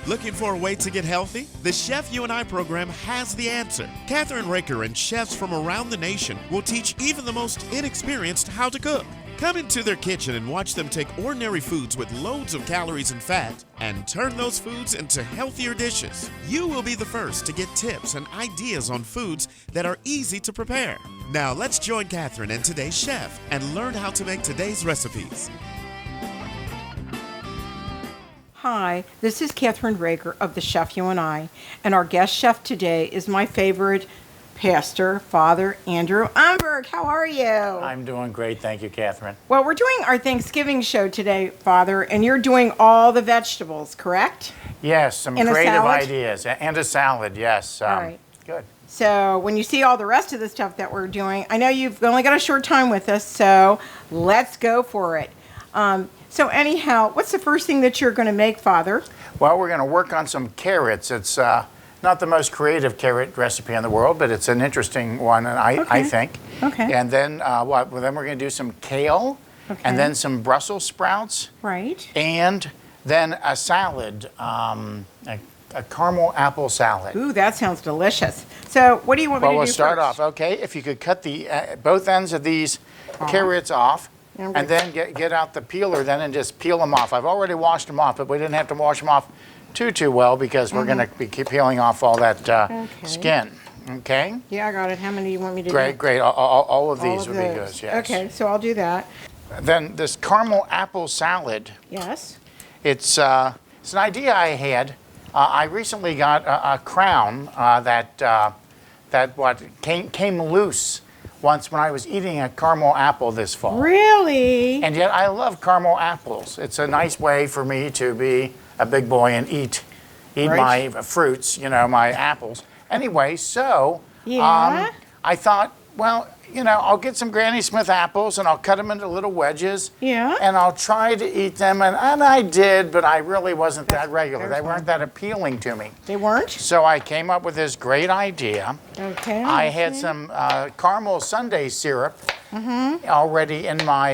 Looking for a way to get healthy? The Chef You and I program has the answer. Kathryn Raaker and chefs from around the nation will teach even the most inexperienced how to cook. Come into their kitchen and watch them take ordinary foods with loads of calories and fat and turn those foods into healthier dishes. You will be the first to get tips and ideas on foods that are easy to prepare. Now let's join Kathryn and today's chef and learn how to make today's recipes. Hi, this is Kathryn Raaker of the Chef You and I, and our guest chef today is my favorite pastor, Fr Andrew Umberg. How are you? I'm doing great, thank you, Kathryn. Well, we're doing our Thanksgiving show today, Father, and you're doing all the vegetables, correct? Yes, some And a creative salad? ideas. And a salad, yes. All right. Good. So when you see all the rest of the stuff that we're doing, I know you've only got a short time with us, so let's go for it. So anyhow, what's the first thing that you're going to make, Father? Well, we're going to work on some carrots. It's not the most creative carrot recipe in the world, but it's an interesting one, and I think. Okay. And then what? Well, then we're going to do some kale, and then some Brussels sprouts. Right. And then a salad, a caramel apple salad. Ooh, that sounds delicious. So what do you want me to do Well, we'll start first? off, okay? If you could cut the both ends of these carrots off, and then get out the peeler then and just peel them off. I've already washed them off, but we didn't have to wash them off too well because we're going to be peeling off all that skin. Okay? Yeah, I got it. How many do you want me to do? Great. All of these All would of be those. good, yes. Okay, so I'll do that. Then this caramel apple salad, Yes. it's an idea I had. I recently got a crown that came loose once when I was eating a caramel apple this fall. Really? And yet I love caramel apples. It's a nice way for me to be a big boy and eat Right. my fruits, my apples. Anyway, so Yeah. I thought, well, I'll get some Granny Smith apples and I'll cut them into little wedges. Yeah. And I'll try to eat them. And I did, but I really wasn't that regular. They there's weren't that appealing to me. They weren't? So I came up with this great idea. Okay. I had some caramel sundae syrup already in my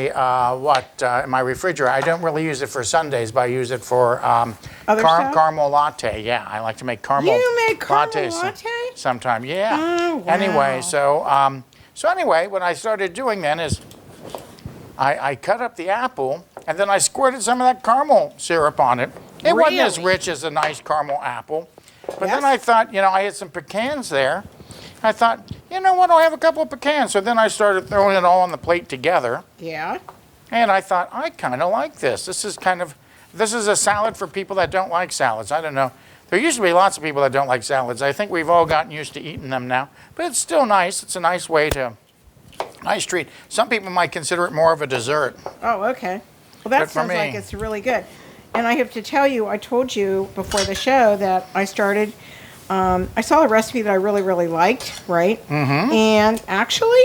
in my refrigerator. I don't really use it for sundaes, but I use it for Other stuff? caramel latte. Yeah, I like to make caramel You make caramel lattes latte? sometime. Yeah. Oh, wow. Anyway, so anyway, what I started doing then is I cut up the apple and then I squirted some of that caramel syrup on it. It wasn't as Really? rich as a nice caramel apple. But Yes. then I thought, I had some pecans there. I thought, you know what, I'll have a couple of pecans. So then I started throwing it all on the plate together. Yeah. And I thought, I kind of like this. This is a salad for people that don't like salads. I don't know. There used to be lots of people that don't like salads. I think we've all gotten used to eating them now. But it's still nice. It's a nice nice treat. Some people might consider it more of a dessert. Oh, okay. Well, that Good for sounds like me. it's really good. And I have to tell you, I told you before the show that I started, I saw a recipe that I really, really liked, right? Mm-hmm. And actually,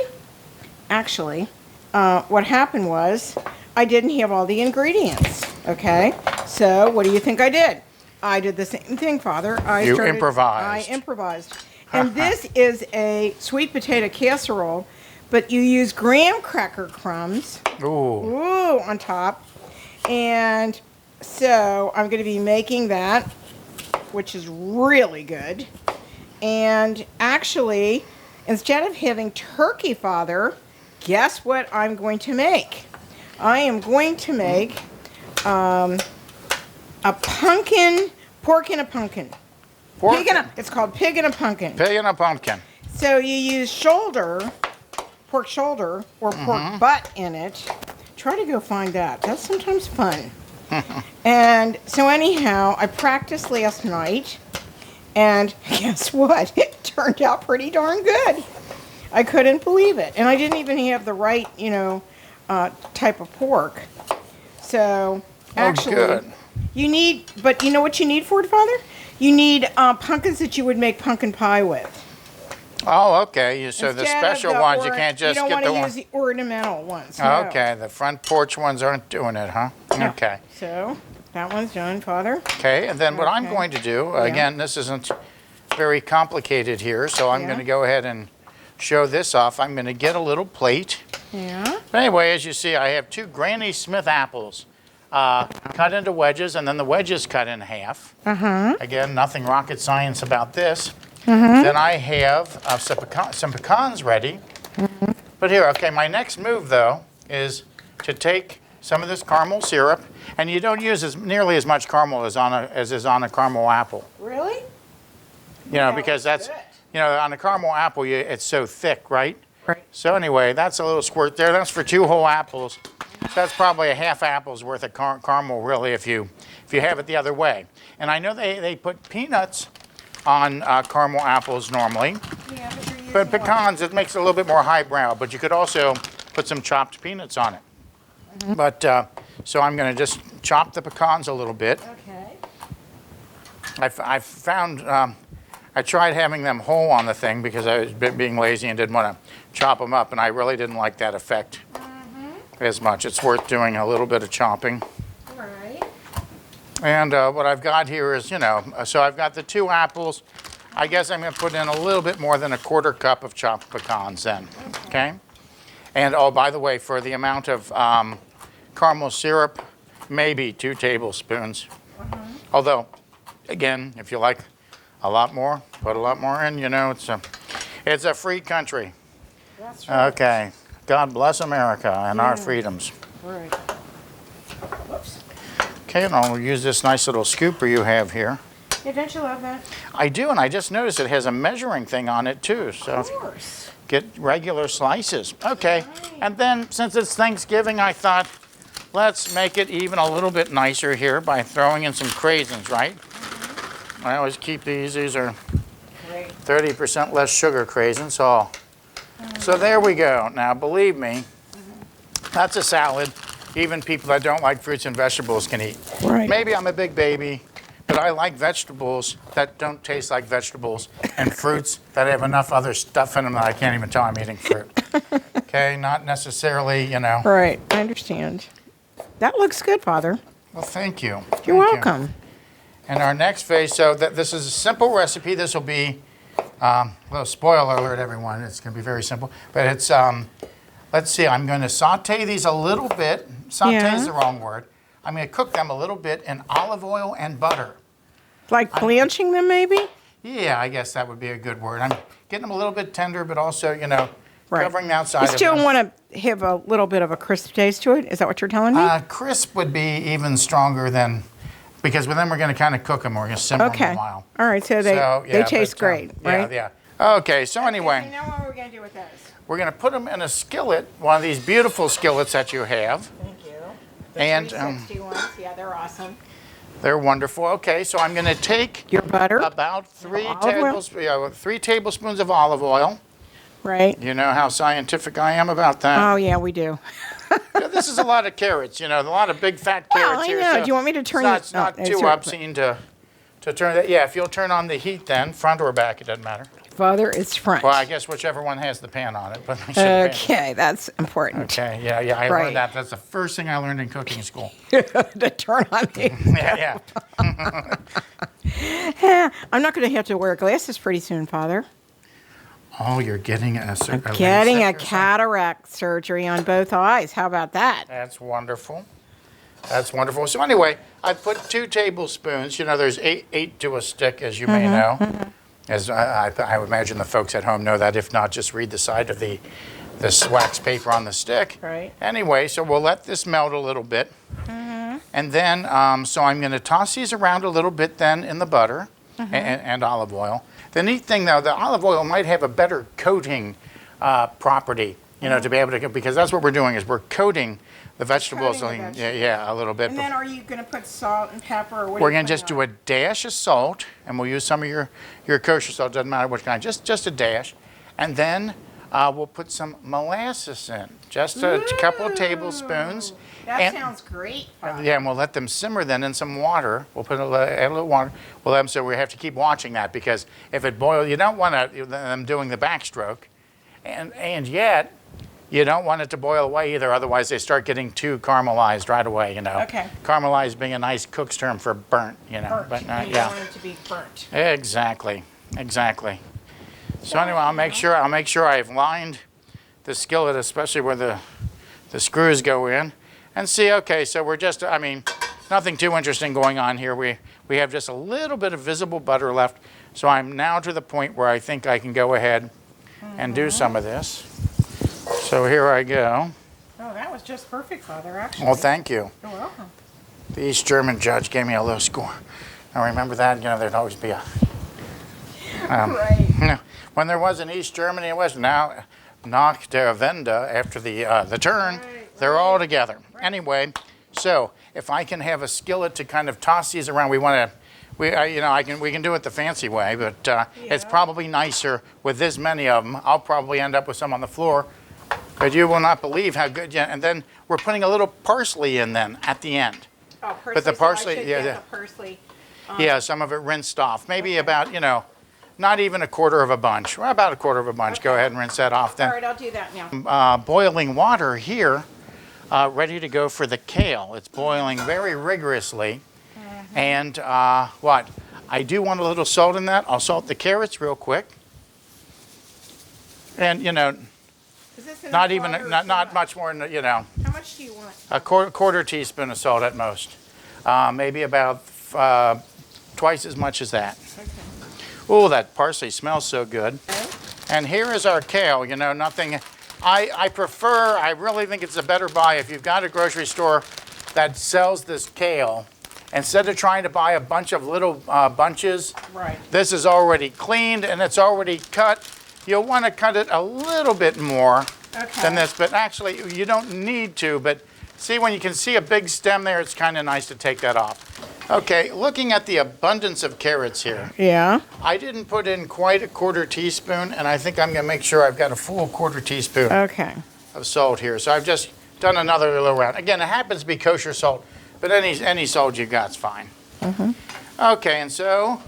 what happened was I didn't have all the ingredients, okay? So what do you think I did? I did the same thing, Father. Improvised. I improvised. And this is a sweet potato casserole, but you use graham cracker crumbs. Ooh. On top. And so I'm going to be making that, which is really good. And actually, instead of having turkey, Father, guess what I'm going to make? I am going to make a pork and a pumpkin. It's called pig and a pumpkin. Pig and a pumpkin. So you use pork shoulder or pork butt in it. Try to go find that. That's sometimes fun. And so anyhow, I practiced last night, and guess what? It turned out pretty darn good. I couldn't believe it. And I didn't even have the right, type of pork. So actually, good. but you know what you need for it, Father? You need pumpkins that you would make pumpkin pie with. Oh, okay. So the Instead of special the ones, you can't just You get don't the want one. to use the ornamental ones. No. Okay, the front porch ones aren't doing it, huh? No. Okay. So that one's done, Father. Okay, and then what I'm Okay. going to do, again, this isn't very complicated here, so I'm Yeah. going to go ahead and show this off. I'm going to get a little plate. Yeah. But anyway, as you see, I have 2 Granny Smith apples. cut into wedges, and then the wedges cut in half. Again, nothing rocket science about this. Then I have some pecans ready. But here, okay, my next move, though, is to take some of this caramel syrup, and you don't use nearly as much caramel as is on a caramel apple. Really? You know, because that's, you know, on a caramel apple, it's so thick, right? Right. So anyway, that's a little squirt there. That's for 2 whole apples. So that's probably a half apple's worth of caramel, really, if you have it the other way. And I know they put peanuts on caramel apples normally, Yeah, but pecans, it makes it a little bit more highbrow. But you could also put some chopped peanuts on it. But so I'm going to just chop the pecans a little bit. Okay. I found I tried having them whole on the thing because I was being lazy and didn't want to chop them up, and I really didn't like that effect as much. It's worth doing a little bit of chopping. Right. And what I've got here is, you know, so I've got the 2 apples. I guess I'm going to put in a little bit more than a 1/4 cup of chopped pecans then, okay? And oh, by the way, for the amount of caramel syrup, maybe 2 tablespoons. Although, again, if you like a lot more, put a lot more in. You know, it's a free country. That's right. Okay. God bless America and our freedoms. Right. Whoops. Okay, and I'll use this nice little scooper you have here. Yeah, don't you love that? I do, and I just noticed it has a measuring thing on it too. So Of course. get regular slices. Okay, and then since it's Thanksgiving, I thought let's make it even a little bit nicer here by throwing in some craisins, right? I always keep these. These are Great. 30% less sugar craisins. So there we go. Now, believe me, that's a salad even people that don't like fruits and vegetables can eat. Right. Maybe I'm a big baby, but I like vegetables that don't taste like vegetables and fruits that have enough other stuff in them that I can't even tell I'm eating fruit. Okay, not necessarily, you know. Right. I understand. That looks good, Father. Well, thank you. You're Thank you. welcome. And our next phase, so this is a simple recipe. This will be, well, spoiler alert, everyone. It's going to be very simple. But it's, let's see, I'm going to saute these a little bit. Saute is the wrong word. I'm going to cook them a little bit in olive oil and butter. Like blanching them, maybe? Yeah, I guess that would be a good word. I'm getting them a little bit tender, but also, you know, covering the outside You of them. still want to have a little bit of a crisp taste to it? Is that what you're telling me? Crisp would be even stronger than, because then we're going to kind of cook them. We're going to simmer them a while. All right, so they taste great, right? Yeah. Okay, so anyway. So now what are we going to do with those? We're going to put them in a skillet, one of these beautiful skillets that you have. Thank you. And 360 ones. Yeah, they're awesome. they're wonderful. Okay, so I'm going to take Your butter? about 3 Olive tablespoons of olive oil. Right. You know how scientific I am about that. Oh, yeah, we do. Yeah, this is a lot of carrots, you know, a lot of big fat carrots I here. know. So Do you want me to turn it's not too obscene to turn that. Yeah, if you'll turn on the heat then, front or back, it doesn't matter. Father, it's front. Well, I guess whichever one has the pan on it. But I should have pan. Okay, that's important. Okay, yeah, I Right. learned that. That's the first thing I learned in cooking school. To turn on the. Yeah. I'm not going to have to wear glasses pretty soon, Father. Oh, you're getting a Getting a LASIK or something? cataract surgery on both eyes. How about that? That's wonderful. That's wonderful. So anyway, I put 2 tablespoons. You know, there's eight to a stick, as you may know. As I would imagine the folks at home know that. If not, just read the side of this wax paper on the stick. Right. Anyway, so we'll let this melt a little bit. And then, so I'm going to toss these around a little bit then in the butter and olive oil. The neat thing, though, the olive oil might have a better coating property, you know, to be able to, because that's what we're doing is we're coating the vegetables. Coating the Yeah, a little bit. And then are you going to put salt and pepper? Or what We're going to just do a dash of salt, and we'll use some of your kosher salt, doesn't matter which kind, just a dash. And then we'll put some molasses in, just a couple of tablespoons. That sounds great, Father. Yeah, and we'll let them simmer then in some water. We'll add a little water. We'll let them, so we have to keep watching that, because if it boils, you don't want them doing the backstroke. And yet, you don't want it to boil away either, otherwise they start getting too caramelized right away, you know. Okay. Caramelized being a nice cook's term for burnt, you know. Burnt. But You don't want it to be burnt. Exactly. So anyway, I'll make sure I've lined the skillet, especially where the screws go in. And see, okay, so we're just, I mean, nothing too interesting going on here. We have just a little bit of visible butter left. So I'm now to the point where I think I can go ahead and do some of this. So here I go. Oh, that was just perfect, Father, actually. Well, thank you. You're welcome. The East German judge gave me a low score. Now remember that? You know, there'd always be a... Right. When there was in East Germany, it was now nach der Wende, after the turn, they're all together. Anyway, so if I can have a skillet to kind of toss these around, we want to... we can do it the fancy way, but it's probably nicer with this many of them. I'll probably end up with some on the floor, but you will not believe how good. And then we're putting a little parsley in then at the end. Oh, parsley. But the parsley, so I should get the parsley. Yeah, some of it rinsed off. Maybe about, not even a quarter of a bunch. Well, about a quarter of a bunch. Go ahead and rinse that off then. All right, I'll do that now. Boiling water here, ready to go for the kale. It's boiling very rigorously. And what? I do want a little salt in that. I'll salt the carrots real quick. And, Is this not enough water or not too much more than, How much do you want? a quarter teaspoon of salt at most. Maybe about twice as much as that. Okay. Oh, that parsley smells so good. Okay. And here is our kale. Nothing. I really think it's a better buy if you've got a grocery store that sells this kale. Instead of trying to buy a bunch of little bunches, Right. this is already cleaned and it's already cut. You'll want to cut it a little bit more than this, but actually you don't need to. But see, when you can see a big stem there, it's kind of nice to take that off. Okay, looking at the abundance of carrots here. Yeah. I didn't put in quite a quarter teaspoon, and I think I'm going to make sure I've got a full quarter teaspoon Okay. of salt here. So I've just done another little round. Again, it happens to be kosher salt, but any salt you got's fine. Okay, and so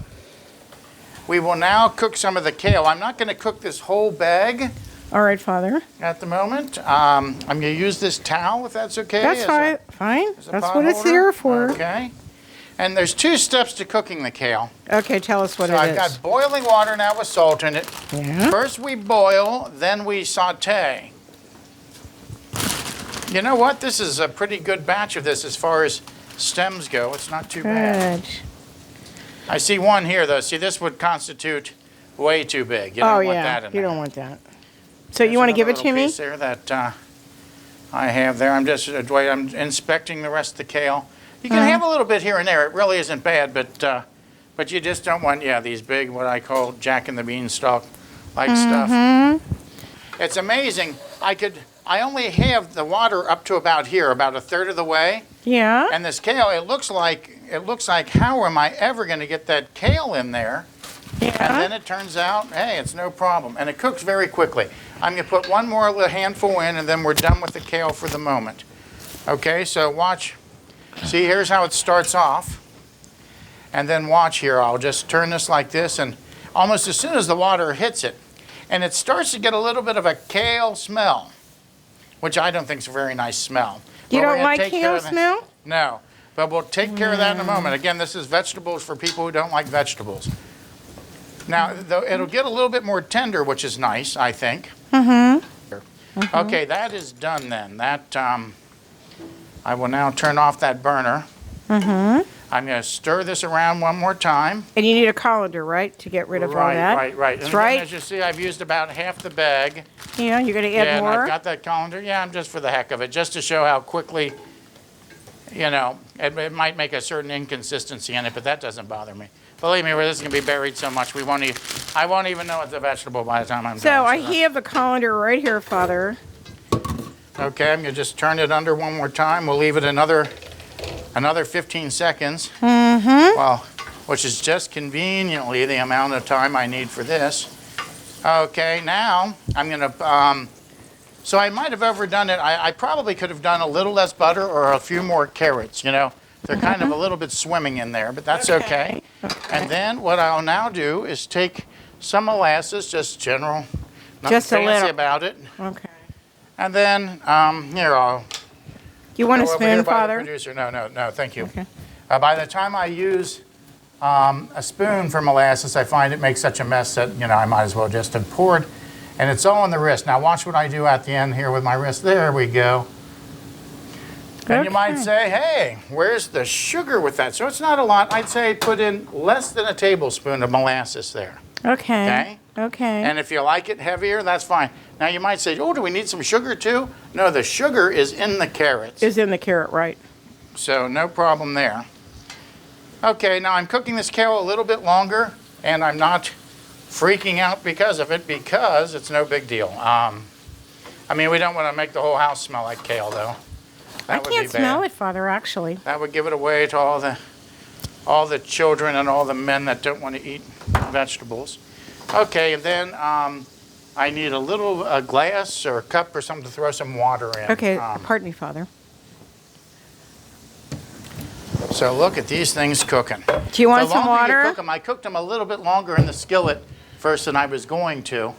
we will now cook some of the kale. I'm not going to cook this whole bag All right, Father. at the moment. I'm going to use this towel, if that's okay. That's fine. Fine. as a That's pot what it's holder. there for. Okay. And there's 2 steps to cooking the kale. Okay, tell us what So it I've is. got boiling water now with salt in it. Yeah. First we boil, then we saute. You know what? This is a pretty good batch of this as far as stems go. It's not too bad. Good. I see one here, though. See, this would constitute way too big. You don't Oh, want yeah. that in You there. don't want that. So you want to give it to There's another me? piece there that I have there. I'm just I'm inspecting the rest of the kale. You can have a little bit here and there. It really isn't bad, but you just don't want these big, what I call Jack and the Beanstalk like stuff. It's amazing. I only have the water up to about here, about a third of the way. Yeah. And this kale, it looks like how am I ever going to get that kale in there? And then it turns out, hey, it's no problem. And it cooks very quickly. I'm going to put one more little handful in, and then we're done with the kale for the moment. Okay, so watch. See, here's how it starts off. And then watch here. I'll just turn this like this, and almost as soon as the water hits it, and it starts to get a little bit of a kale smell, which I don't think is a very nice smell. You But we're don't gonna like take care kale of that. smell? No, but we'll take care of that in a moment. Again, this is vegetables for people who don't like vegetables. Now, it'll get a little bit more tender, which is nice, I think. Okay, that is done then. That I will now turn off that burner. I'm going to stir this around one more time. And you need a colander, right, to get rid of all that? Right. That's And right. As you see, I've used about half the bag. Yeah, you're going to add And more? I've got that colander. Yeah, I'm just for the heck of it, just to show how quickly, it might make a certain inconsistency in it, but that doesn't bother me. Believe me, this is going to be buried so much, I won't even know it's a vegetable by the time I'm So done. I have the colander right here, Father. Okay, I'm going to just turn it under one more time. We'll leave it another 15 seconds. Well, which is just conveniently the amount of time I need for this. Okay, now I'm going to, so I might have overdone it. I probably could have done a little less butter or a few more carrots, They're kind of a little bit swimming in there, but that's okay. And then what I'll now do is take some molasses, just general, nothing Just a fancy little. about it. Okay. And then, here, I'll You want a go over here spoon, by the Father? producer. No, thank you. Okay. By the time I use a spoon for molasses, I find it makes such a mess that, I might as well just have poured. And it's all on the wrist. Now watch what I do at the end here with my wrist. There we go. And you might say, hey, where's the sugar with that? So it's not a lot. I'd say put in less than a tablespoon of molasses there. Okay. And if you like it heavier, that's fine. Now you might say, oh, do we need some sugar too? No, the sugar is in the carrots. Is in the carrot, right. So no problem there. Okay, now I'm cooking this kale a little bit longer, and I'm not freaking out because of it, because it's no big deal. I mean, we don't want to make the whole house smell like kale, though. I can't smell it, Father, actually. That would give it away to all the children and all the men that don't want to eat vegetables. Okay, and then I need a little glass or a cup or something to throw some water in. Okay, pardon me, Father. So look at these things cooking. Do you want some water? You cook them, I cooked them a little bit longer in the skillet first than I was going to.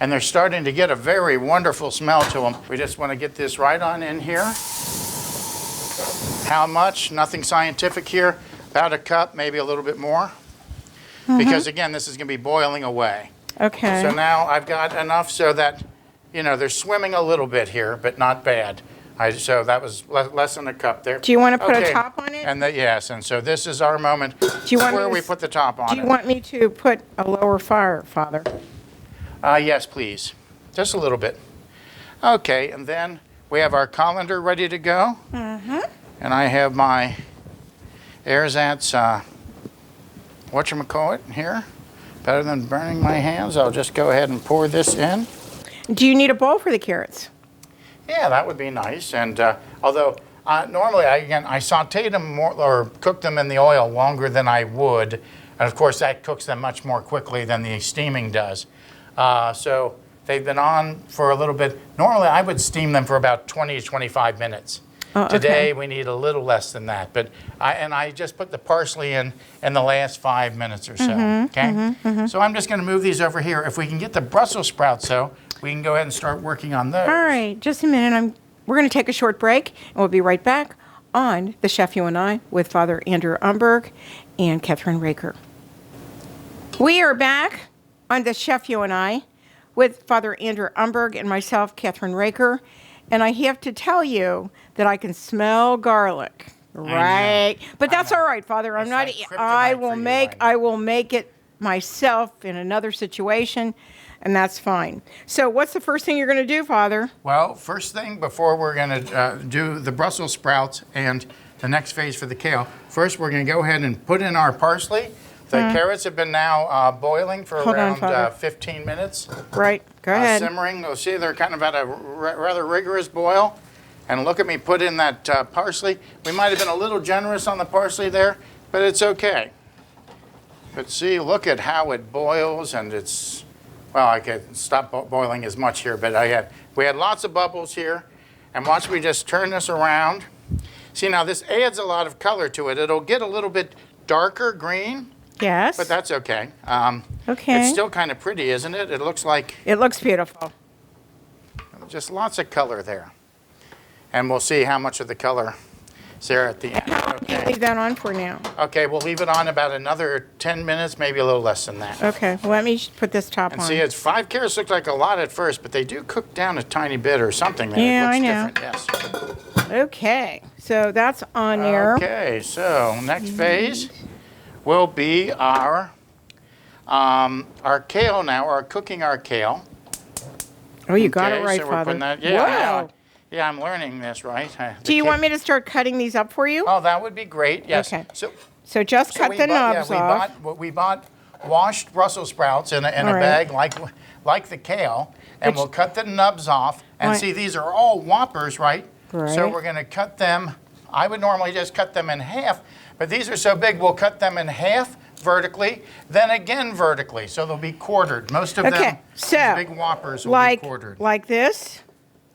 And they're starting to get a very wonderful smell to them. We just want to get this right on in here. How much? Nothing scientific here. About a cup, maybe a little bit more. Because again, this is going to be boiling away. Okay. So now I've got enough so that, you know, they're swimming a little bit here, but not bad. So that was less than a cup there. Do you want to put a top on it? And yes, and so this is our moment where we put the top on it. Do you want me to put a lower fire, Father? Yes, please. Just a little bit. Okay, and then we have our colander ready to go. And I have my ersatz, whatchamacallit here. Better than burning my hands, I'll just go ahead and pour this in. Do you need a bowl for the carrots? Yeah, that would be nice. And although normally, I sauteed them more or cooked them in the oil longer than I would. And of course, that cooks them much more quickly than the steaming does. So they've been on for a little bit. Normally, I would steam them for about 20 to 25 minutes. Oh, Today, we need a little less than that. But I just put the parsley in the last 5 minutes or so. So I'm just going to move these over here. If we can get the Brussels sprouts, though, we can go ahead and start working on those. All right, just a minute. We're going to take a short break, and we'll be right back on The Chef You and I with Fr Andrew Umberg and Kathryn Raaker. We are back on The Chef You and I with Fr Andrew Umberg and myself, Kathryn Raaker. And I have to tell you that I can smell garlic. Right. But that's all right, Father. I'm not. I will make it myself in another situation, and that's fine. So what's the first thing you're going to do, Father? Well, first thing before we're going to do the Brussels sprouts and the next phase for the kale, first we're going to go ahead and put in our parsley. The carrots have been now boiling for around 15 minutes. Right. Go ahead. Simmering. You'll see they're kind of at a rather rigorous boil. And look at me put in that parsley. We might have been a little generous on the parsley there, but it's okay. But see, look at how it boils, and it's, well, I could stop boiling as much here, but we had lots of bubbles here. And once we just turn this around, see now this adds a lot of color to it. It'll get a little bit darker green. Yes. But that's okay. Okay. It's still kind of pretty, isn't it? It looks like... It looks beautiful. Just lots of color there. And we'll see how much of the color is there at the end. How long do you leave that on for now? Okay, we'll leave it on about another 10 minutes, maybe a little less than that. Okay, well, let me put this top on. And see, it's 5 carrots look like a lot at first, but they do cook down a tiny bit or something there. Yeah, it looks I know. different, yes. Okay, so that's on there. Okay, so next phase will be our kale now, or cooking our kale. Oh, you got it right, so Father. Wow. Yeah, I'm learning this, right? Do you want me to start cutting these up for you? Oh, that would be great, yes. Okay. So just cut the nubs off. We bought washed Brussels sprouts in a bag like the kale, and we'll cut the nubs off. And see, these are all Whoppers, right? So we're going to cut them. I would normally just cut them in half, but these are so big, we'll cut them in half vertically, then again vertically, so they'll be quartered. Most of them, so big Whoppers will be quartered. Like this?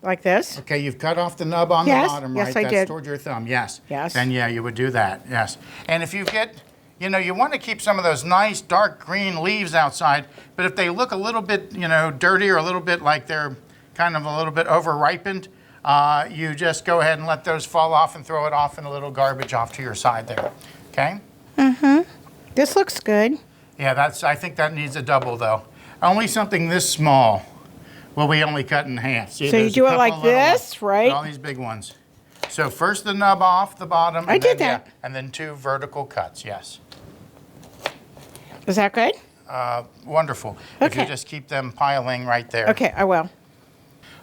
Like this? Okay, you've cut off the nub on the bottom, right? Yes, I did. That's toward your thumb, yes. Yes. Then, yeah, you would do that, yes. And if you get, you want to keep some of those nice dark green leaves outside, but if they look a little bit, dirty or a little bit like they're kind of a little bit over-ripened, you just go ahead and let those fall off and throw it off in a little garbage off to your side there, okay? Mm-hmm. This looks good. Yeah, I think that needs a double, though. Only something this small will we only cut in half. See, so you do it like this, right? All these big ones. So first the nub off the bottom. I did that. Yeah, and then 2 vertical cuts, yes. Is that good? Wonderful. If you Okay. just keep them piling right there. Okay, I will.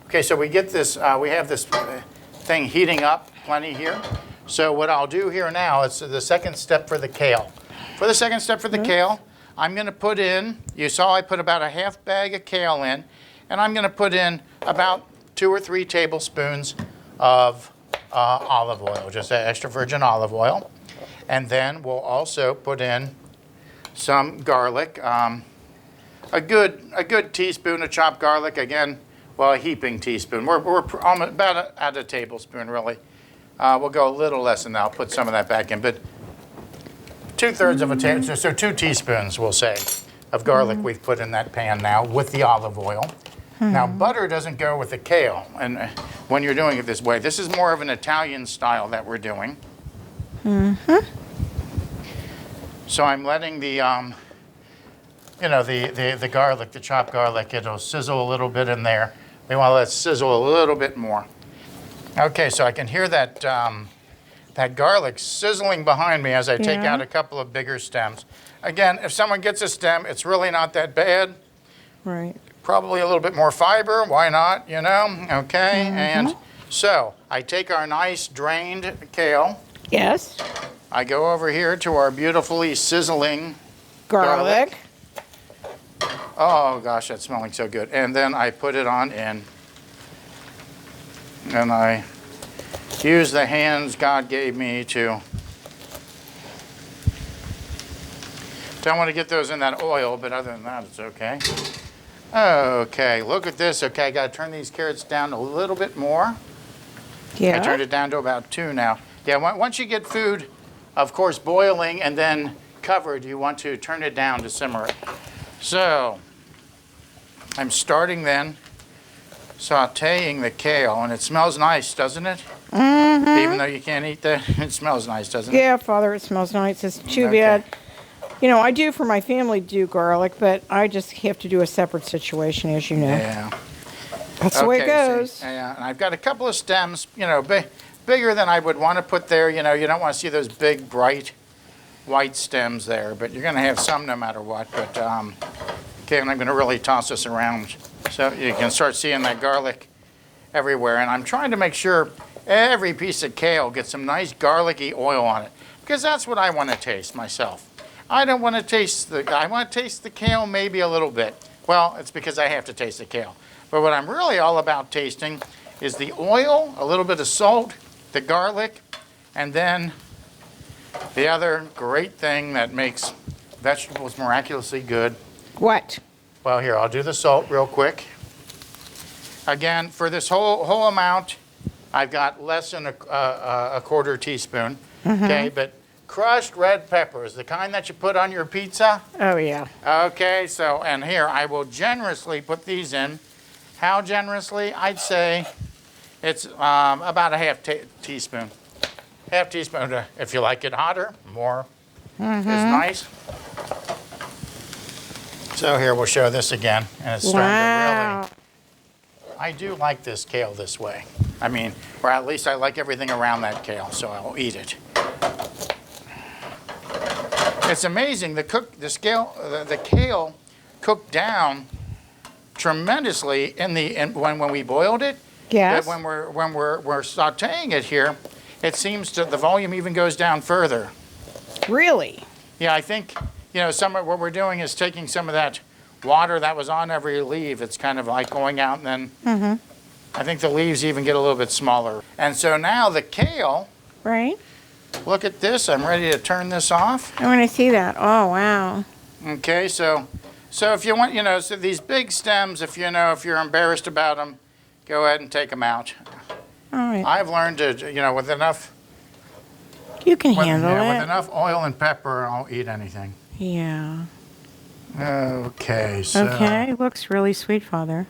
Okay, so we get this, we have this thing heating up plenty here. So what I'll do here now is the second step for the kale. For the second step for the kale, I'm going to put in, you saw I put about a half bag of kale in, and I'm going to put in about 2 or 3 tablespoons of olive oil, just extra virgin olive oil. And then we'll also put in some garlic, a good teaspoon of chopped garlic. Again, well, a heaping teaspoon. We're almost about at a tablespoon, really. We'll go a little less than that. I'll put some of that back in, but 2/3 of a tablespoon, so 2 teaspoons, we'll say, of garlic we've put in that pan now with the olive oil. Now, butter doesn't go with the kale, and when you're doing it this way, this is more of an Italian style that we're doing. So I'm letting the, the garlic, the chopped garlic, it'll sizzle a little bit in there. We want to let it sizzle a little bit more. Okay, so I can hear that that garlic sizzling behind me as I take out a couple of bigger stems. Again, if someone gets a stem, it's really not that bad. Right. Probably a little bit more fiber, why not, you know? Okay, and so I take our nice drained kale. Yes. I go over here to our beautifully sizzling Garlic. Oh gosh, that's smelling so good. And then I put it on in. And I use the hands God gave me to. Don't want to get those in that oil, but other than that, it's okay. Okay, look at this. Okay, I got to turn these carrots down a little bit more. Yeah. I turned it down to about 2 now. Yeah, once you get food, of course, boiling and then covered, you want to turn it down to simmer it. So, I'm starting then sauteing the kale, and it smells nice, doesn't it? Even though you can't eat that, it smells nice, doesn't it? Yeah, Father, it smells nice. It's too bad. You know, I do for my family do garlic, but I just have to do a separate situation, as you know. Yeah. That's the way it goes. Yeah, and I've got a couple of stems, you know, bigger than I would want to put there. You know, you don't want to see those big, bright, white stems there, but you're going to have some no matter what. But, okay, and I'm going to really toss this around so you can start seeing that garlic everywhere. And I'm trying to make sure every piece of kale gets some nice garlicky oil on it, because that's what I want to taste myself. I don't want to taste I want to taste the kale maybe a little bit. Well, it's because I have to taste the kale. But what I'm really all about tasting is the oil, a little bit of salt, the garlic, and then the other great thing that makes vegetables miraculously good. What? Well, here, I'll do the salt real quick. Again, for this whole amount, I've got less than a 1/4 teaspoon. Okay, but crushed red peppers, the kind that you put on your pizza. Oh, yeah. Okay, so, and here, I will generously put these in. How generously? I'd say it's about a half teaspoon. Half teaspoon, if you like it hotter, more is nice. So here, we'll show this again, and it's starting to really, I do like this kale this way. I mean, or at least I like everything around that kale, so I'll eat it. It's amazing, the kale cooked down tremendously when we boiled it. Yes. But when we're sautéing it here, it seems to the volume even goes down further. Really? Yeah, I think what we're doing is taking some of that water that was on every leaf. It's kind of like going out, and then I think the leaves even get a little bit smaller. And so now the kale. Right. Look at this. I'm ready to turn this off. I want to see that. Oh, wow. Okay, so if you want, so these big stems, if you're embarrassed about them, go ahead and take them out. All right. I've learned to, with enough. You can handle it. With enough oil and pepper, I'll eat anything. Yeah. Okay, so. Okay, looks really sweet, Father.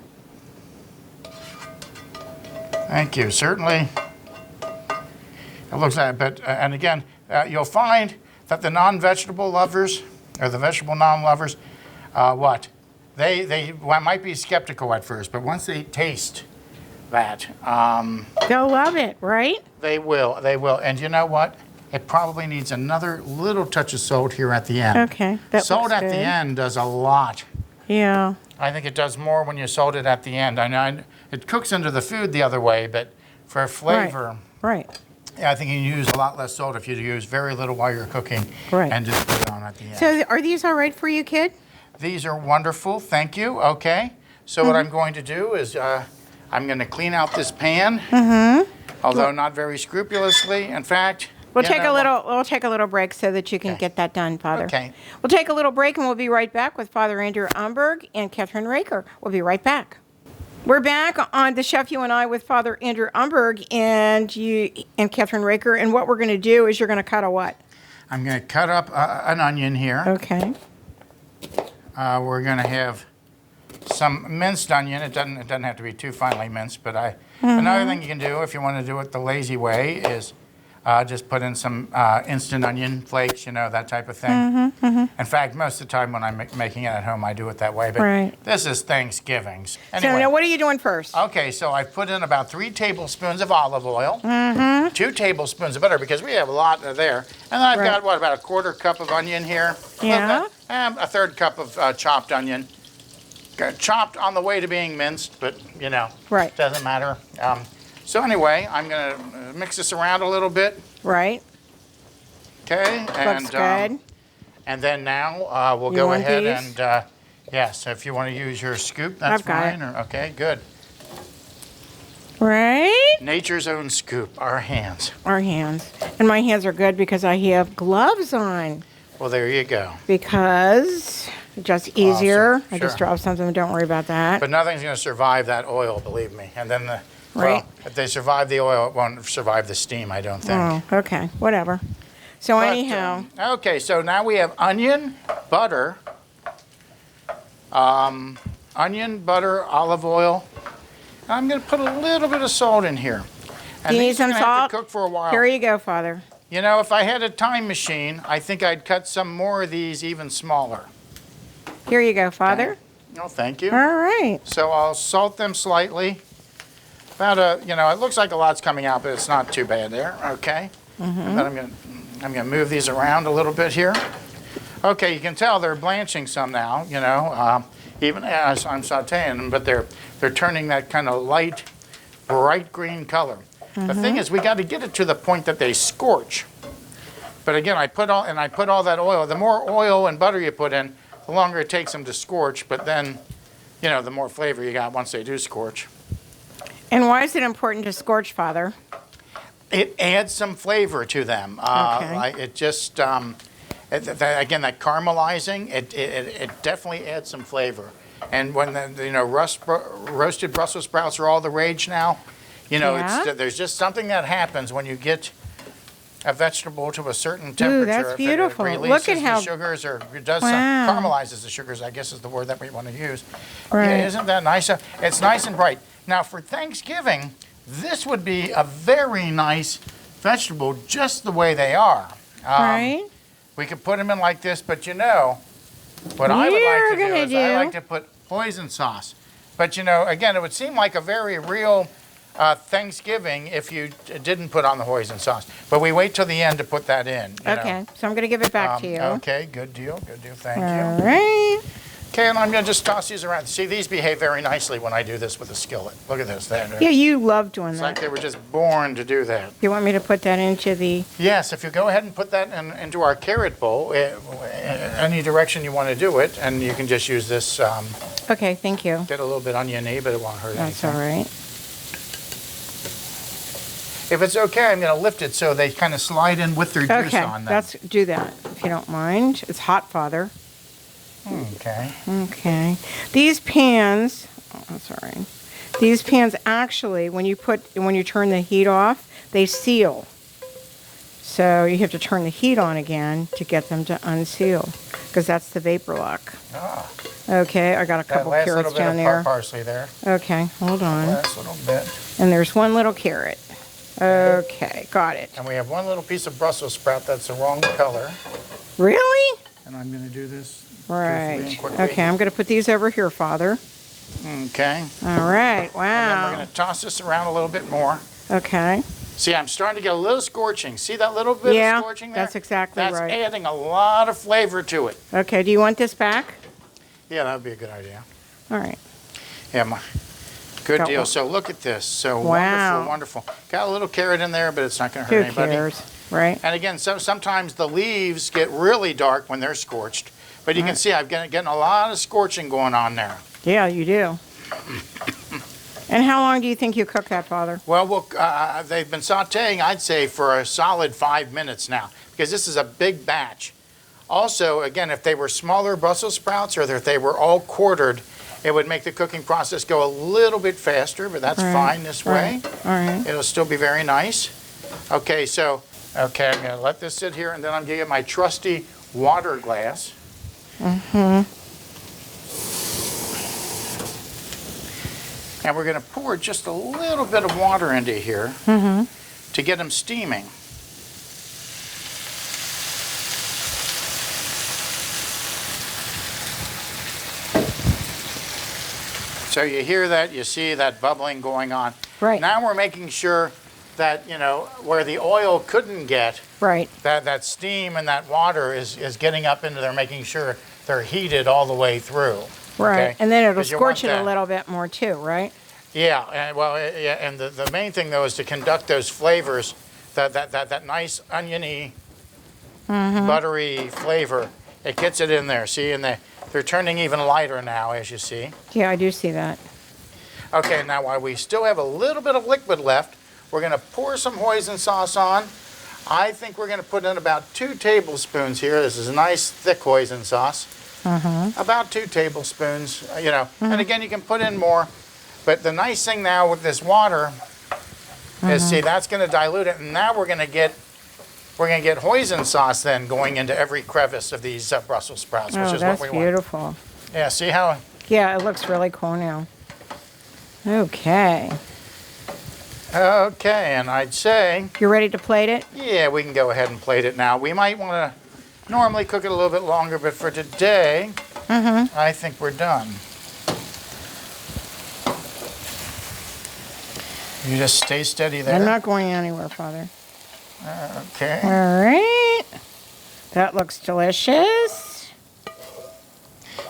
Thank you. Certainly. It looks like, but and again, you'll find that the non-vegetable lovers, or the vegetable non-lovers, they might be skeptical at first, but once they taste that. They'll love it, right? They will. And you know what? It probably needs another little touch of salt here at the end. Okay, that Salt looks at good. the end does a lot. Yeah. I think it does more when you salt it at the end. I know it cooks into the food the other way, but for flavor, Right. yeah, I think you use a lot less salt if you use very little while you're cooking Right. and just put it on at the end. So are these all right for you, kid? These are wonderful, thank you. Okay, so what I'm going to do is I'm going to clean out this pan, although not very scrupulously. In fact, We'll take a little break so that you can get that done, Father. Okay. We'll take a little break and we'll be right back with Father Andrew Umberg and Kathryn Raaker. We'll be right back. We're back on the Chef You and I with Father Andrew Umberg and Kathryn Raaker. And what we're going to do is you're going to cut a what? I'm going to cut up an onion here. Okay. We're going to have some minced onion. It doesn't have to be too finely minced, but another thing you can do if you want to do it the lazy way is just put in some instant onion flakes, that type of thing. In fact, most of the time when I'm making it at home, I do it that way. But this is Thanksgiving's. Anyway, So now what are you doing first? Okay, so I put in about 3 tablespoons of olive oil, 2 tablespoons of butter, because we have a lot there. And then I've got, about a 1/4 cup of onion here. Yeah. A 1/3 cup of chopped onion. Chopped on the way to being minced, but, doesn't matter. So anyway, I'm going to mix this around a little bit. Right. Okay. Looks good. And then now we'll go ahead and, yes, if you want to use your scoop, that's fine. Okay, good. Right. Nature's own scoop, our hands. Our hands. And my hands are good because I have gloves on. Well, there you go. Because just easier. Awesome. I just Sure. dropped something, don't worry about that. But nothing's going to survive that oil, believe me. And then Right. if they survive the oil, it won't survive the steam, I don't think. Oh, okay. Whatever. So But, anyhow. Okay, so now we have onion, butter, olive oil. I'm going to put a little bit of salt in here. And Do you need these are some gonna have salt? to cook for a while. Here you go, Father. If I had a time machine, I think I'd cut some more of these even smaller. Here you go, Father. Oh, thank you. All right. So I'll salt them slightly. About it looks like a lot's coming out, but it's not too bad there. Okay. And then I'm gonna move these around a little bit here. Okay, you can tell they're blanching some now. Even as I'm sautéing them, but they're turning that kind of light, bright green color. The thing is, we got to get it to the point that they scorch. But again, I put all that oil. The more oil and butter you put in, the longer it takes them to scorch. But then, the more flavor you got once they do scorch. And why is it important to scorch, Father? It adds some flavor to them. Okay. It just, again, that caramelizing, it definitely adds some flavor. And when roasted Brussels sprouts are all the rage now, there's just something that happens when you get a vegetable to a certain temperature. Ooh, that's beautiful. It releases Look at how the sugars, or it does caramelizes the sugars, I guess is the word that we want to use. Right. Yeah, isn't that nice? It's nice and bright. Now for Thanksgiving, this would be a very nice vegetable just the way they are. Right. We could put them in like this, but what I would like to do is I like to put hoisin sauce. But again, it would seem like a very real Thanksgiving if you didn't put on the hoisin sauce. But we wait till the end to put that in. Okay, so I'm going to give it back to you. Okay, good deal, thank you. All right. Okay, and I'm going to just toss these around. See, these behave very nicely when I do this with a skillet. Look at this. Yeah, you love doing It's that. like they were just born to do that. You want me to put that into the... Yes, if you go ahead and put that into our carrot bowl, any direction you want to do it, and you can just use this. Okay, thank you. Get a little bit oniony, but it won't hurt That's anything. all right. If it's okay, I'm going to lift it so they kind of slide in with their juice on them. Okay, do that if you don't mind. It's hot, Father. Okay. Okay. These pans, sorry. These pans actually, when you turn the heat off, they seal. So you have to turn the heat on again to get them to unseal, because that's the vapor lock. Ah. Okay, I got a couple carrots down there. Parsley there. Okay, hold on. Last little bit. And there's one little carrot. Okay, got it. And we have one little piece of Brussels sprout that's the wrong color. Really? And I'm going to do this Right. carefully and quickly. Okay, I'm going to put these over here, Father. Okay. All right. And then Wow. we're going to toss this around a little bit more. Okay. See, I'm starting to get a little scorching. See that little bit of scorching there? That's exactly That's right. adding a lot of flavor to it. Okay. Do you want this back? Yeah, that would be a good idea. All right. Yeah, good Got deal. one. So look at this. So Wow. wonderful, wonderful. Got a little carrot in there, but it's not going to Who hurt anybody. cares? Right. And again, sometimes the leaves get really dark when they're scorched. But you can see I've getting a lot of scorching going on there. Yeah, you do. And how long do you think you cook that, Father? Well, they've been sauteing, I'd say, for a solid 5 minutes now, because this is a big batch. Also, again, if they were smaller Brussels sprouts or if they were all quartered, it would make the cooking process go a little bit faster, but that's fine this way. All right. It'll still be very nice. Okay, so, I'm going to let this sit here, and then I'm going to get my trusty water glass. And we're going to pour just a little bit of water into here to get them steaming. So you hear that, you see that bubbling going on. Right. Now we're making sure that, you know, where the oil couldn't get, Right. that steam and that water is getting up into there, making sure they're heated all the way through. Right. Okay? And then it'll 'Cause you want scorch it a that. little bit more too, right? Yeah, and the main thing though is to conduct those flavors, that nice oniony, buttery flavor. It gets it in there. See, and they're turning even lighter now, as you see. Yeah, I do see that. Okay, now while we still have a little bit of liquid left, we're going to pour some hoisin sauce on. I think we're going to put in about 2 tablespoons here. This is a nice thick hoisin sauce. About 2 tablespoons, you know. And again, you can put in more. But the nice thing now with this water is, see, that's going to dilute it. And now we're going to get hoisin sauce then going into every crevice of these Brussels sprouts, which Oh, is that's what we want. beautiful. Yeah, see how? Yeah, it looks really cool now. Okay. Okay, and I'd say, You ready to plate it? yeah, we can go ahead and plate it now. We might want to normally cook it a little bit longer, but for today, I think we're done. You just stay steady there. I'm not going anywhere, Father. Okay. All right. That looks delicious.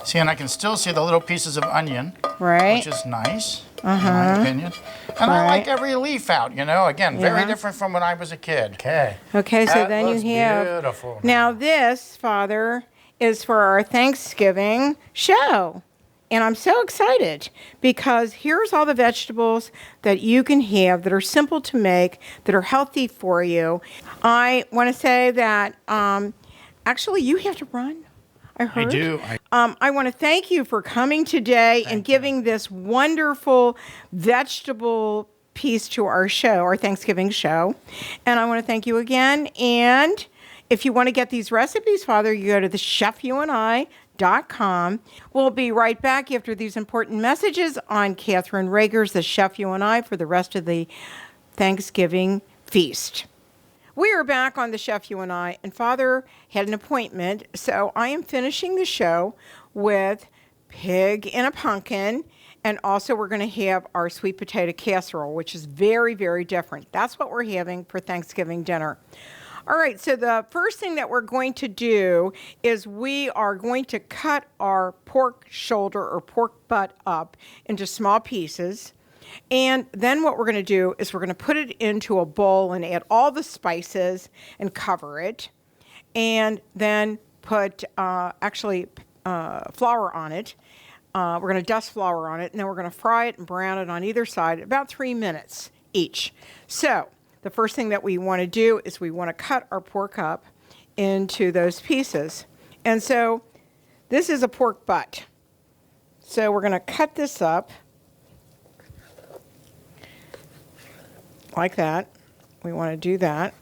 See, and I can still see the little pieces of onion, Right. which is nice, in my opinion. And I like every leaf out, you know. Again, very Yeah. different from when I was a kid. Okay. Okay, so That then looks you have. beautiful. Now, this, Father, is for our Thanksgiving show. And I'm so excited because here's all the vegetables that you can have that are simple to make, that are healthy for you. I want to say that actually you have to run. I heard. I do. I want to thank you for coming today and giving this wonderful vegetable piece to our show, our Thanksgiving show. And I want to thank you again. And if you want to get these recipes, Father, you go to thechefyouandI.com. We'll be right back after these important messages on Kathryn Raaker's The Chef You and I for the rest of the Thanksgiving feast. We are back on The Chef You and I, and Father had an appointment, so I am finishing the show with pig in a pumpkin, and also we're going to have our sweet potato casserole, which is very, very different. That's what we're having for Thanksgiving dinner. All right, so the first thing that we're going to do is we are going to cut our pork shoulder or pork butt up into small pieces. And then what we're going to do is we're going to put it into a bowl and add all the spices and cover it. And then put flour on it. We're going to dust flour on it. And then we're going to fry it and brown it on either side about 3 minutes each. So the first thing that we want to do is we want to cut our pork up into those pieces. And so this is a pork butt. So we're going to cut this up like that. We want to do that.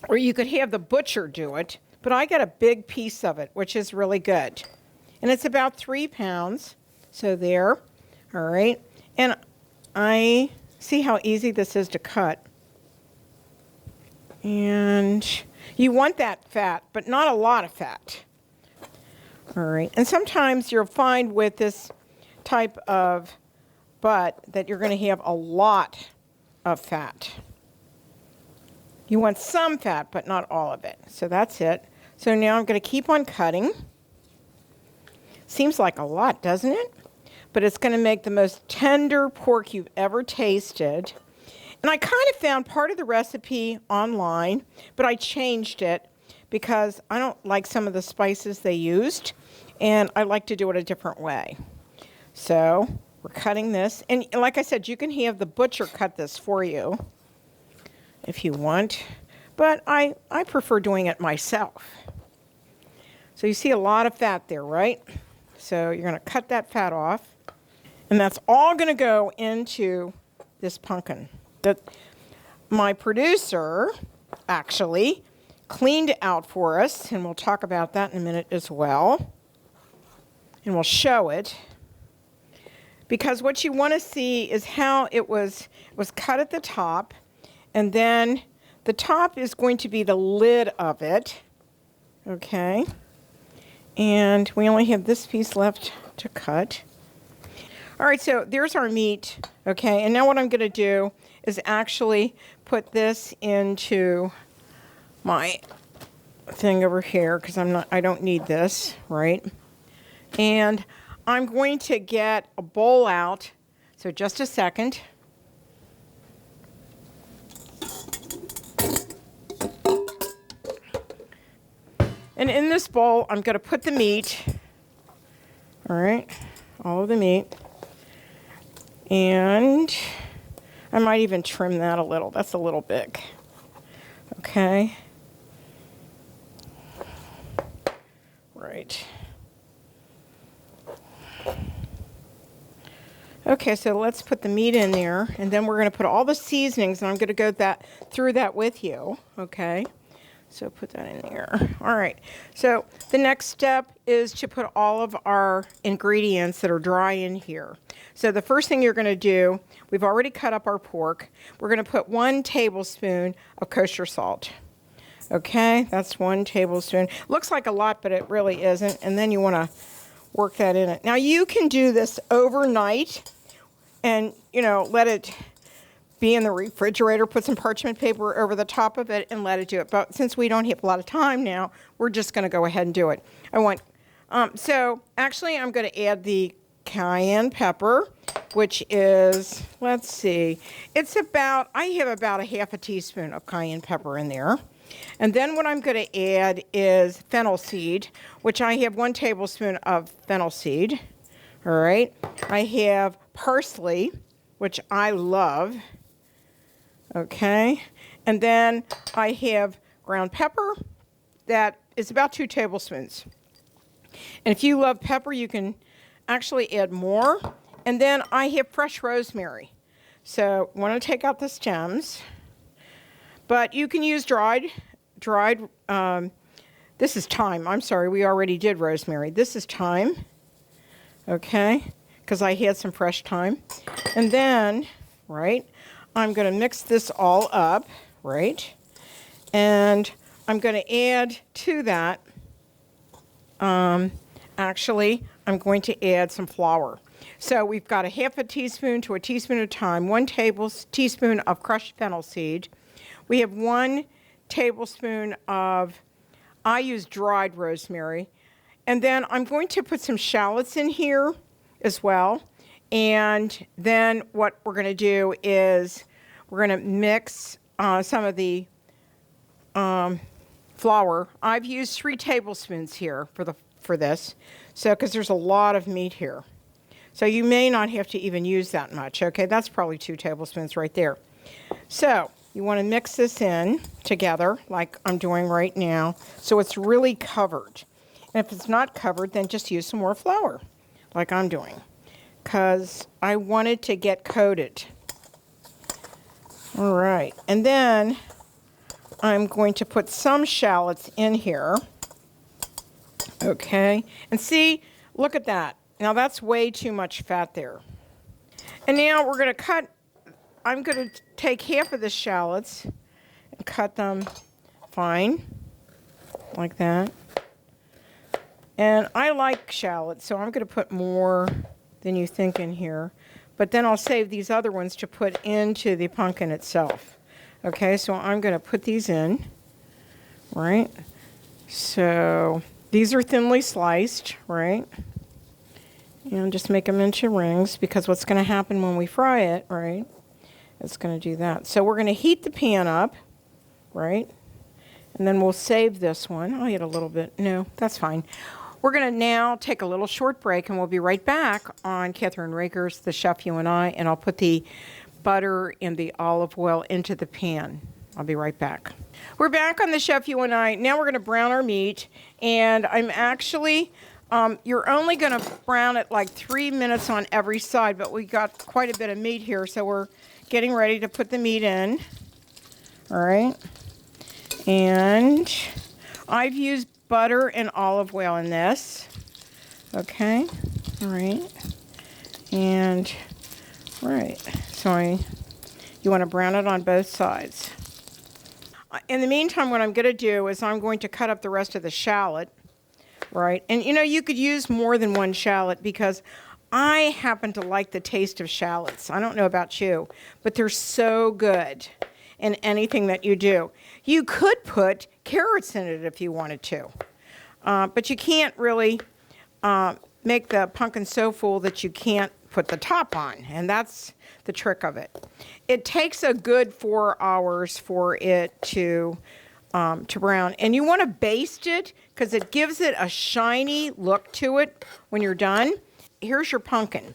Or you could have the butcher do it, but I got a big piece of it, which is really good. And it's about 3 pounds. So there. All right. And I see how easy this is to cut. And you want that fat, but not a lot of fat. All right. And sometimes you'll find with this type of butt that you're going to have a lot of fat. You want some fat, but not all of it. So that's it. So now I'm going to keep on cutting. Seems like a lot, doesn't it? But it's going to make the most tender pork you've ever tasted. And I kind of found part of the recipe online, but I changed it because I don't like some of the spices they used, and I like to do it a different way. So we're cutting this. And like I said, you can have the butcher cut this for you if you want, but I prefer doing it myself. So you see a lot of fat there, right? So you're going to cut that fat off, and that's all going to go into this pumpkin that my producer actually cleaned out for us, and we'll talk about that in a minute as well, and we'll show it. Because what you want to see is how it was cut at the top, and then the top is going to be the lid of it, okay? And we only have this piece left to cut. All right, so there's our meat, okay? And now what I'm going to do is actually put this into my thing over here because I don't need this, right? And I'm going to get a bowl out. So just a second. And in this bowl, I'm going to put the meat. All right, all of the meat. And I might even trim that a little. That's a little big. Okay. Right. Okay, so let's put the meat in there, and then we're going to put all the seasonings, and I'm going to go through that with you, okay? So put that in there. All right, so the next step is to put all of our ingredients that are dry in here. So the first thing you're going to do, we've already cut up our pork. We're going to put 1 tablespoon of kosher salt. Okay, that's 1 tablespoon. Looks like a lot, but it really isn't. And then you want to work that in it. Now you can do this overnight and, let it be in the refrigerator, put some parchment paper over the top of it and let it do it. But since we don't have a lot of time now, we're just going to go ahead and do it. So actually I'm going to add the cayenne pepper, which is, let's see, I have about a half a teaspoon of cayenne pepper in there. And then what I'm going to add is fennel seed, which I have 1 tablespoon of fennel seed. All right. I have parsley, which I love. Okay. And then I have ground pepper. That is about 2 tablespoons. And if you love pepper, you can actually add more. And then I have fresh rosemary. So I want to take out the stems. But you can use dried, this is thyme. I'm sorry, we already did rosemary. This is thyme, okay, because I had some fresh thyme. And then, right, I'm going to mix this all up, right, and I'm going to add to that, actually, I'm going to add some flour. So we've got a half a teaspoon to a teaspoon of thyme, 1 tablespoon of crushed fennel seed. We have 1 tablespoon of, I use dried rosemary. And then I'm going to put some shallots in here as well. And then what we're going to do is we're going to mix some of the flour. I've used 3 tablespoons here for this. So, because there's a lot of meat here. So you may not have to even use that much. Okay, that's probably 2 tablespoons right there. So you want to mix this in together like I'm doing right now so it's really covered. And if it's not covered, then just use some more flour like I'm doing because I want it to get coated. All right, and then I'm going to put some shallots in here. Okay, and see, look at that. Now that's way too much fat there. And now we're going to cut. I'm going to take half of the shallots and cut them fine, like that. And I like shallots, so I'm going to put more than you think in here. But then I'll save these other ones to put into the pumpkin itself. Okay, so I'm going to put these in, right? So these are thinly sliced, right? And just make them into rings, because what's going to happen when we fry it, right? It's going to do that. So we're going to heat the pan up, right? And then we'll save this one. I'll eat a little bit. No, that's fine. We're going to now take a little short break, and we'll be right back on Kathryn Raaker's The Chef You and I, and I'll put the butter and the olive oil into the pan. I'll be right back. We're back on The Chef You and I. Now we're going to brown our meat, and I'm actually, you're only going to brown it like 3 minutes on every side, but we got quite a bit of meat here, so we're getting ready to put the meat in. All right. And I've used butter and olive oil in this. Okay. All right. And, right. So you want to brown it on both sides. In the meantime, what I'm going to do is I'm going to cut up the rest of the shallot. Right. And, you know, you could use more than one shallot, because I happen to like the taste of shallots. I don't know about you, but they're so good in anything that you do. You could put carrots in it if you wanted to, but you can't really make the pumpkin so full that you can't put the top on, and that's the trick of it. It takes a good 4 hours for it to brown, and you want to baste it because it gives it a shiny look to it when you're done. Here's your pumpkin,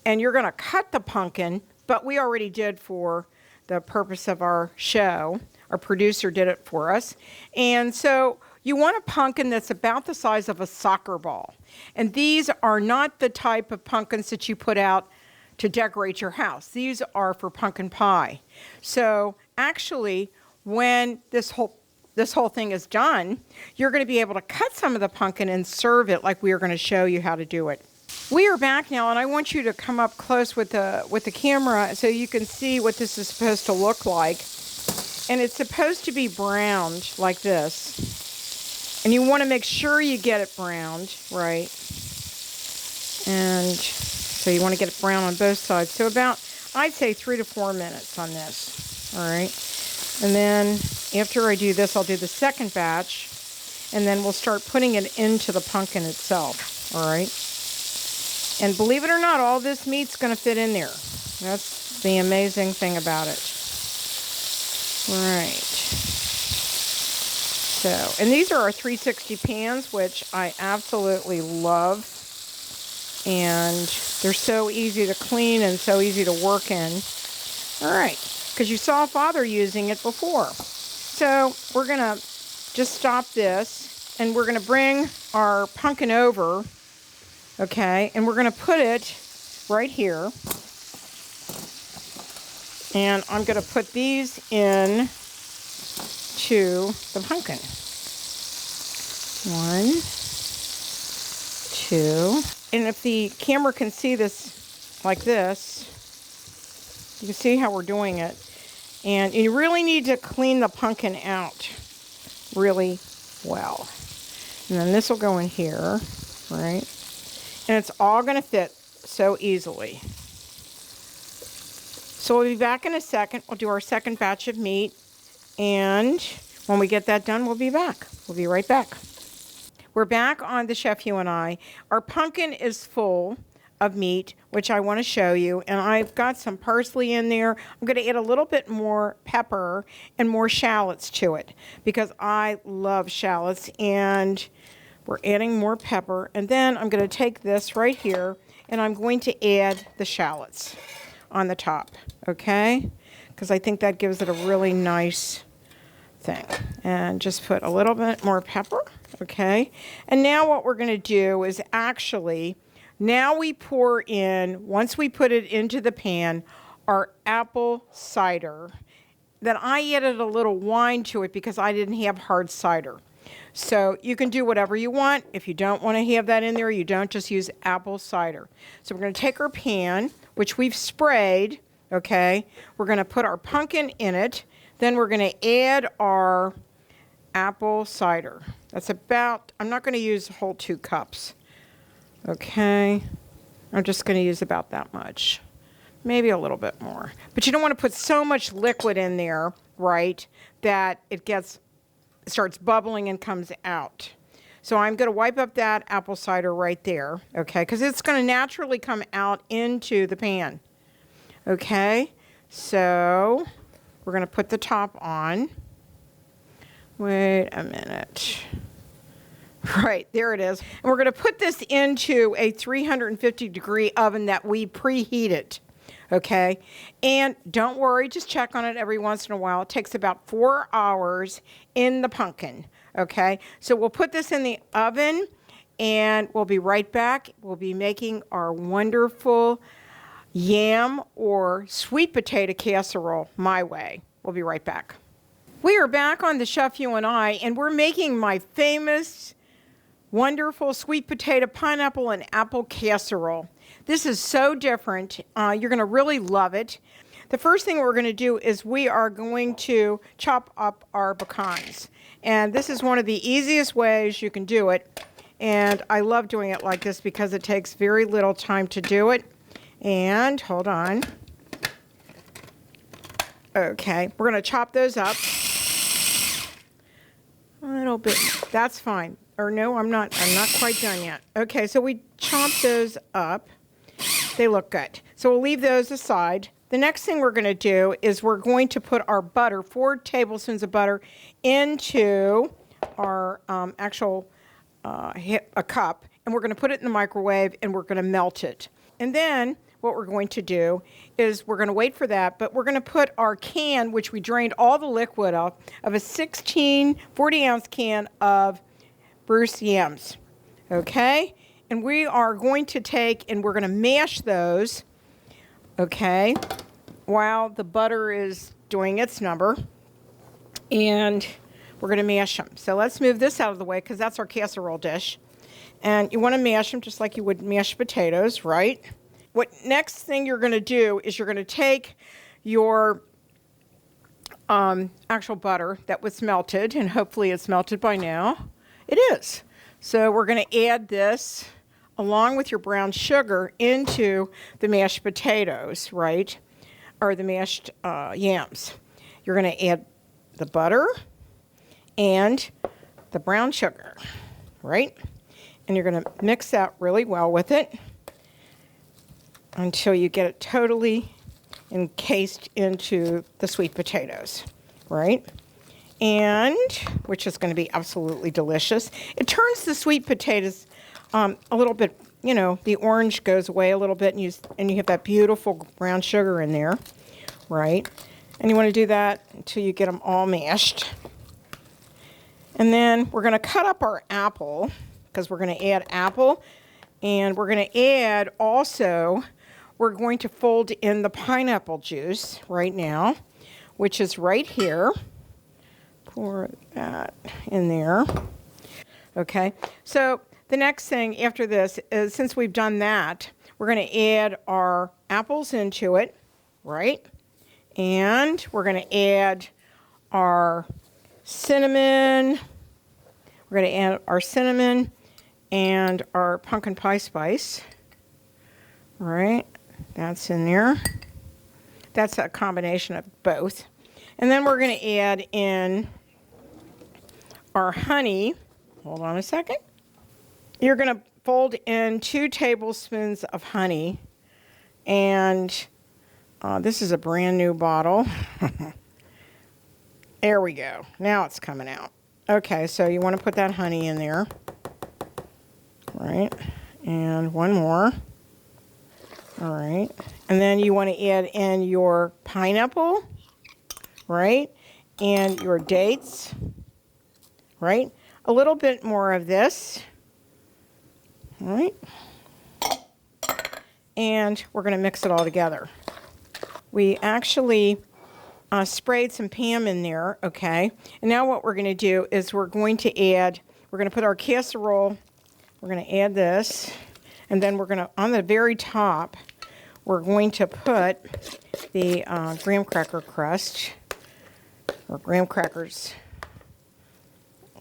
and you're going to cut the pumpkin, but we already did for the purpose of our show. Our producer did it for us. And so you want a pumpkin that's about the size of a soccer ball. And these are not the type of pumpkins that you put out to decorate your house. These are for pumpkin pie. So actually, when this whole thing is done, you're going to be able to cut some of the pumpkin and serve it like we are going to show you how to do it. We are back now, and I want you to come up close with the camera so you can see what this is supposed to look like. And it's supposed to be browned like this. And you want to make sure you get it browned, right? And so you want to get it brown on both sides. So about, I'd say 3 to 4 minutes on this, all right? And then after I do this, I'll do the second batch, and then we'll start putting it into the pumpkin itself, all right? And believe it or not, all this meat's going to fit in there. That's the amazing thing about it. Right. So, and these are our 360 pans, which I absolutely love. And they're so easy to clean and so easy to work in. All right. Because you saw Father using it before. So, we're going to just stop this, and we're going to bring our pumpkin over. Okay, and we're going to put it right here. And I'm going to put these in to the pumpkin. 1, 2. And if the camera can see this like this, you can see how we're doing it. And you really need to clean the pumpkin out really well. And then this will go in here, right? And it's all going to fit so easily. So we'll be back in a second. We'll do our second batch of meat. And when we get that done, we'll be back. We'll be right back. We're back on The Chef You and I. Our pumpkin is full of meat, which I want to show you. And I've got some parsley in there. I'm going to add a little bit more pepper and more shallots to it, because I love shallots. And we're adding more pepper, and then I'm going to take this right here, and I'm going to add the shallots on the top, okay? Because I think that gives it a really nice thing. And just put a little bit more pepper, okay? And now what we're going to do is actually, now we pour in, once we put it into the pan, our apple cider. Then I added a little wine to it because I didn't have hard cider. So you can do whatever you want. If you don't want to have that in there, you don't, just use apple cider. So we're going to take our pan, which we've sprayed, okay? We're going to put our pumpkin in it. Then we're going to add our apple cider. That's about, I'm not going to use the whole 2 cups. Okay. I'm just going to use about that much. Maybe a little bit more. But you don't want to put so much liquid in there, right, that it starts bubbling and comes out. So I'm going to wipe up that apple cider right there, okay, because it's going to naturally come out into the pan. Okay, so we're going to put the top on. Wait a minute. Right, there it is. And we're going to put this into a 350-degree oven that we preheated. Okay, and don't worry, just check on it every once in a while. It takes about 4 hours in the pumpkin. Okay, so we'll put this in the oven and we'll be right back. We'll be making our wonderful yam or sweet potato casserole my way. We'll be right back. We are back on the Chef You and I, and we're making my famous wonderful sweet potato, pineapple, and apple casserole. This is so different. You're going to really love it. The first thing we're going to do is we are going to chop up our pecans. And this is one of the easiest ways you can do it. And I love doing it like this because it takes very little time to do it. And hold on. Okay, we're going to chop those up a little bit. That's fine. Or no, I'm not quite done yet. Okay, so we chop those up. They look good. So we'll leave those aside. The next thing we're going to do is we're going to put our butter, 4 tablespoons of butter, into our a cup, and we're going to put it in the microwave, and we're going to melt it. And then what we're going to do is we're going to wait for that, but we're going to put our can, which we drained all the liquid of a 40-ounce can of Bruce yams, okay? And we are going to take and we're going to mash those, okay, while the butter is doing its number. And we're going to mash them. So let's move this out of the way because that's our casserole dish. And you want to mash them just like you would mash potatoes, right? What next thing you're going to do is you're going to take your actual butter that was melted, and hopefully it's melted by now. It is. So we're going to add this along with your brown sugar into the mashed potatoes, right? Or the mashed yams. You're going to add the butter and the brown sugar, right? And you're going to mix that really well with it until you get it totally encased into the sweet potatoes, right? And which is going to be absolutely delicious. It turns the sweet potatoes a little bit, you know, the orange goes away a little bit, and you have that beautiful brown sugar in there, right? And you want to do that until you get them all mashed. And then we're going to cut up our apple because we're going to add apple, and we're going to add also, we're going to fold in the pineapple juice right now, which is right here. Pour that in there. Okay, so the next thing after this is, since we've done that, we're going to add our apples into it, right? And we're going to add our cinnamon. We're going to add our cinnamon and our pumpkin pie spice. All right, that's in there. That's a combination of both. And then we're going to add in our honey. Hold on a second. You're going to fold in 2 tablespoons of honey. And this is a brand new bottle. There we go. Now it's coming out. Okay, so you want to put that honey in there. All right. And one more. All right. And then you want to add in your pineapple, right? And your dates, right? A little bit more of this. All right. And we're going to mix it all together. We actually sprayed some Pam in there, okay? And now what we're going to do is we're going to put our casserole, we're going to add this, and then we're going to, on the very top, we're going to put the graham cracker crust, or graham crackers,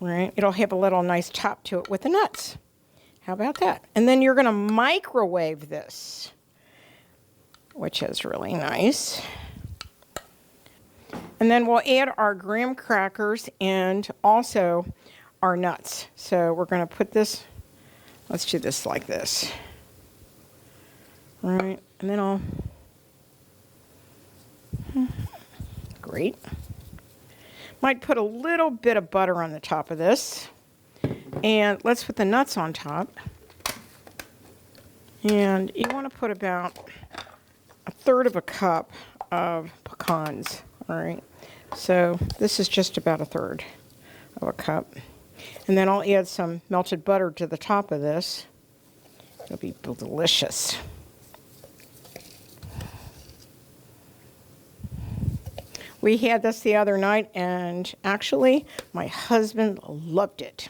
right? It'll have a little nice top to it with the nuts. How about that? And then you're going to microwave this, which is really nice. And then we'll add our graham crackers and also our nuts. So we're going to put this, let's do this like this. All right, and then great. Might put a little bit of butter on the top of this. And let's put the nuts on top. And you want to put about 1/3 of a cup of pecans. All right, so this is just about 1/3 of a cup. And then I'll add some melted butter to the top of this. It'll be delicious. We had this the other night, and actually, my husband loved it.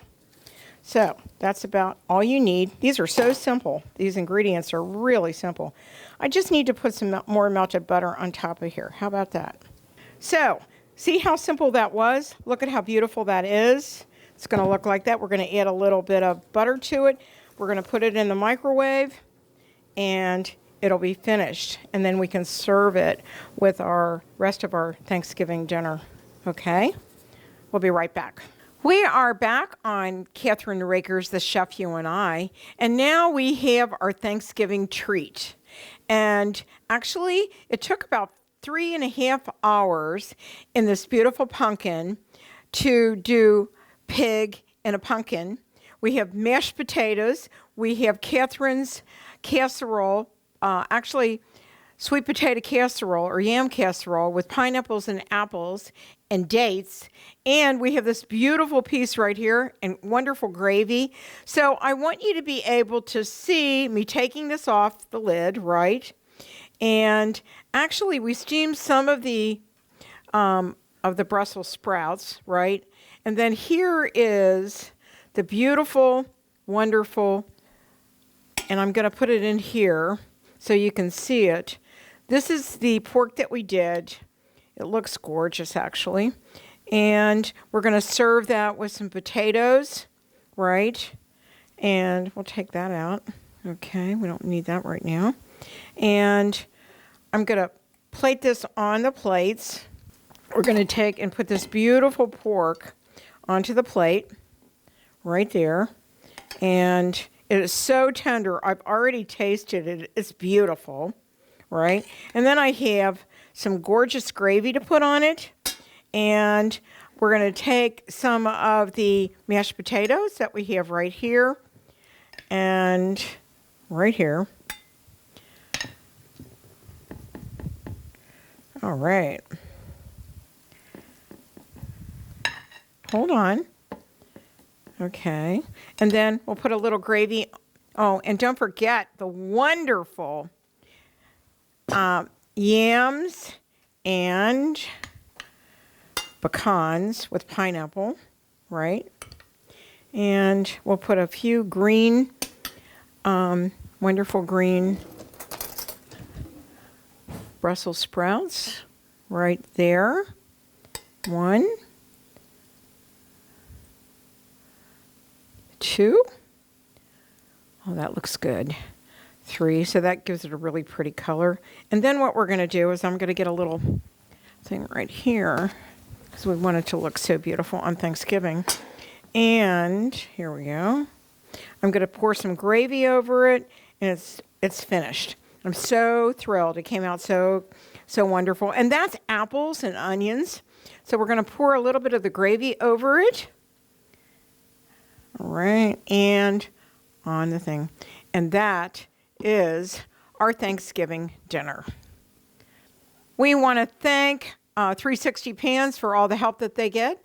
So that's about all you need. These are so simple. These ingredients are really simple. I just need to put some more melted butter on top of here. How about that? So, see how simple that was? Look at how beautiful that is. It's going to look like that. We're going to add a little bit of butter to it. We're going to put it in the microwave, and it'll be finished. And then we can serve it with our rest of our Thanksgiving dinner. Okay? We'll be right back. We are back on Kathryn Raaker's The Chef You and I, and now we have our Thanksgiving treat. And actually, it took about 3.5 hours in this beautiful pumpkin to do pig in a pumpkin. We have mashed potatoes. We have Kathryn's casserole, actually sweet potato casserole or yam casserole with pineapples and apples and dates. And we have this beautiful piece right here and wonderful gravy. So I want you to be able to see me taking this off the lid, right? And actually we steamed some of the Brussel sprouts, right? And then here is the beautiful, wonderful, and I'm going to put it in here so you can see it. This is the pork that we did. It looks gorgeous, actually. And we're going to serve that with some potatoes, right? And we'll take that out. Okay, we don't need that right now. And I'm going to plate this on the plates. We're going to take and put this beautiful pork onto the plate right there. And it is so tender. I've already tasted it. It's beautiful, right? And then I have some gorgeous gravy to put on it. And we're going to take some of the mashed potatoes that we have right here and right here. All right. Hold on. Okay. And then we'll put a little gravy. Oh, and don't forget the wonderful yams and pecans with pineapple, right? And we'll put a few green, wonderful green Brussels sprouts right there. 1, 2. Oh, that looks good. 3. So that gives it a really pretty color. And then what we're going to do is I'm going to get a little thing right here because we want it to look so beautiful on Thanksgiving. And here we go. I'm going to pour some gravy over it, and it's finished. I'm so thrilled. It came out so wonderful. And that's apples and onions. So we're going to pour a little bit of the gravy over it. All right, and on the thing. And that is our Thanksgiving dinner. We want to thank 360 Pans for all the help that they get.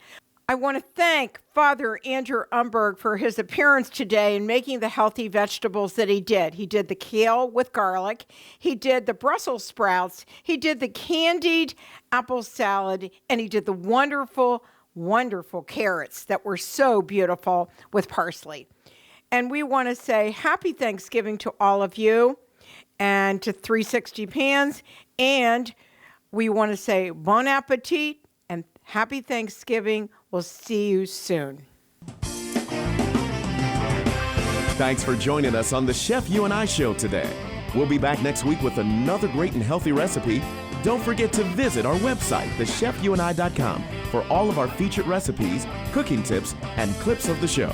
I want to thank Fr Andrew Umberg for his appearance today and making the healthy vegetables that he did. He did the kale with garlic. He did the Brussels sprouts. He did the candied apple salad. And he did the wonderful, wonderful carrots that were so beautiful with parsley. And we want to say happy Thanksgiving to all of you and to 360 Pans. And we want to say bon appetit and happy Thanksgiving. We'll see you soon. Thanks for joining us on the Chef You and I Show today. We'll be back next week with another great and healthy recipe. Don't forget to visit our website, thechefyouandi.com, for all of our featured recipes, cooking tips, and clips of the show.